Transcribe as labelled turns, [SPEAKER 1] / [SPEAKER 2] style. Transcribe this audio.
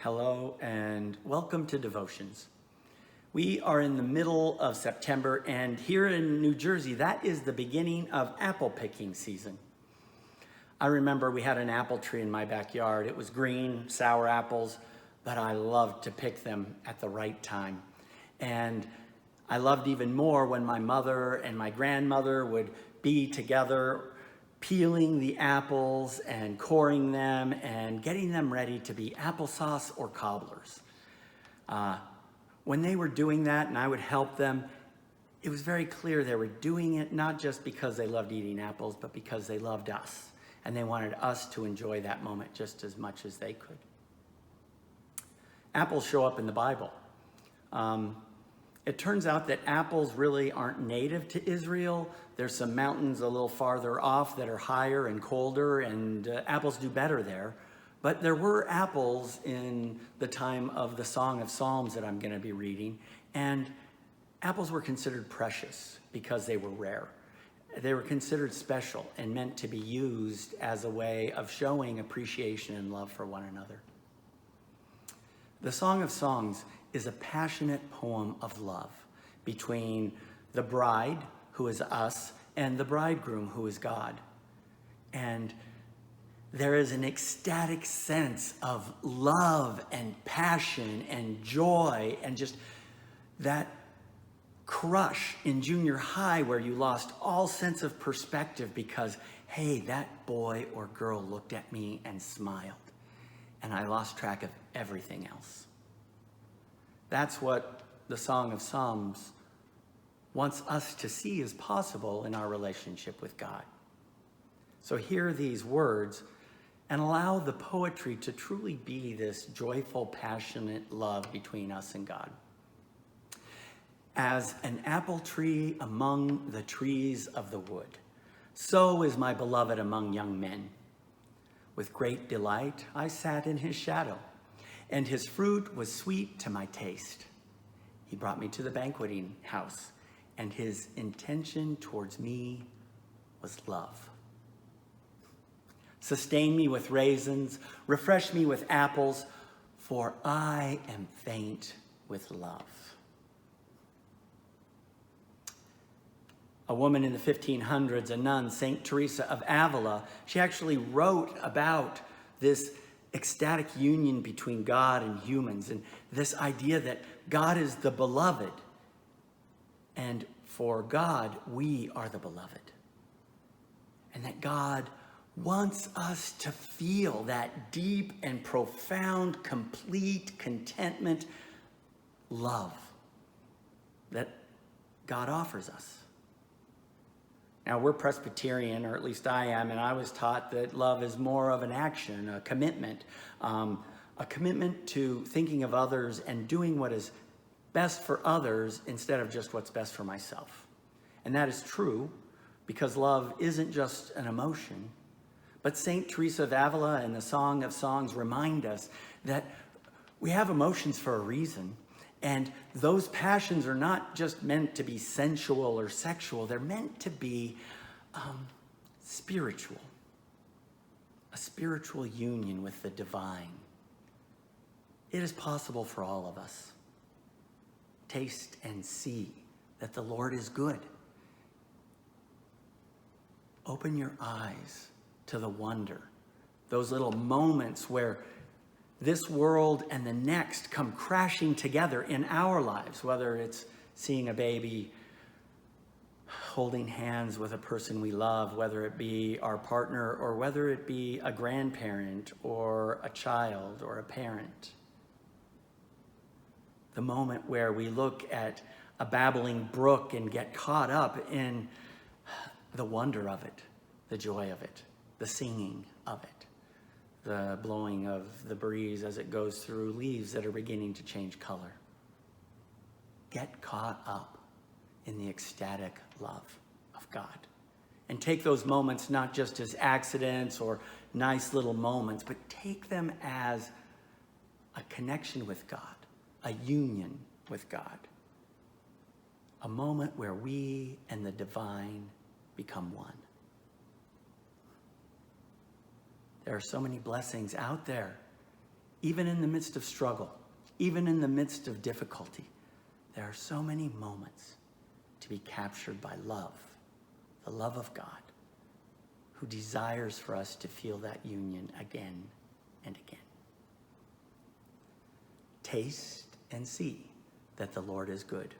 [SPEAKER 1] Hello and welcome to Devotions. We are in the middle of September, and here in New Jersey, that is the beginning of apple picking season. I remember we had an apple tree in my backyard. It was green, sour apples, but I loved to pick them at the right time. And I loved even more when my mother and my grandmother would be together peeling the apples and coring them and getting them ready to be applesauce or cobblers. When they were doing that and I would help them, it was very clear they were doing it not just because they loved eating apples, but because they loved us and they wanted us to enjoy that moment just as much as they could. Apples show up in the Bible. It turns out that apples really aren't native to Israel. There's some mountains a little farther off that are higher and colder, and apples do better there. But there were apples in the time of the Song of Psalms that I'm going to be reading, and apples were considered precious because they were rare. They were considered special and meant to be used as a way of showing appreciation and love for one another. The Song of Songs is a passionate poem of love between the bride, who is us, and the bridegroom, who is God. And there is an ecstatic sense of love and passion and joy and just that crush in junior high where you lost all sense of perspective because, hey, that boy or girl looked at me and smiled, and I lost track of everything else. That's what the Song of Psalms wants us to see as possible in our relationship with God. So hear these words and allow the poetry to truly be this joyful, passionate love between us and God. As an apple tree among the trees of the wood, so is my beloved among young men. With great delight I sat in his shadow, and his fruit was sweet to my taste. He brought me to the banqueting house, and his intention towards me was love. Sustain me with raisins, refresh me with apples, for I am faint with love. A woman in the 1500s, a nun, Saint Teresa of Avila, she actually wrote about this ecstatic union between God and humans, and this idea that God is the beloved, and for God, we are the beloved. And that God wants us to feel that deep and profound, complete contentment, love that God offers us. Now, we're Presbyterian, or at least I am, and I was taught that love is more of an action, a commitment to thinking of others and doing what is best for others instead of just what's best for myself. And that is true because love isn't just an emotion, but Saint Teresa of Avila and the Song of Songs remind us that we have emotions for a reason. And those passions are not just meant to be sensual or sexual. They're meant to be spiritual. A spiritual union with the divine. It is possible for all of us. Taste and see that the Lord is good. Open your eyes to the wonder. Those little moments where this world and the next come crashing together in our lives, whether it's seeing a baby holding hands with a person we love, whether it be our partner or whether it be a grandparent or a child or a parent. The moment where we look at a babbling brook and get caught up in the wonder of it, the joy of it, the singing of it. The blowing of the breeze as it goes through leaves that are beginning to change color. Get caught up in the ecstatic love of God. And take those moments not just as accidents or nice little moments, but take them as a connection with God, a union with God. A moment where we and the divine become one. There are so many blessings out there even in the midst of struggle, even in the midst of difficulty, there are so many moments to be captured by love, the love of God, who desires for us to feel that union again and again. Taste and see that the Lord is good.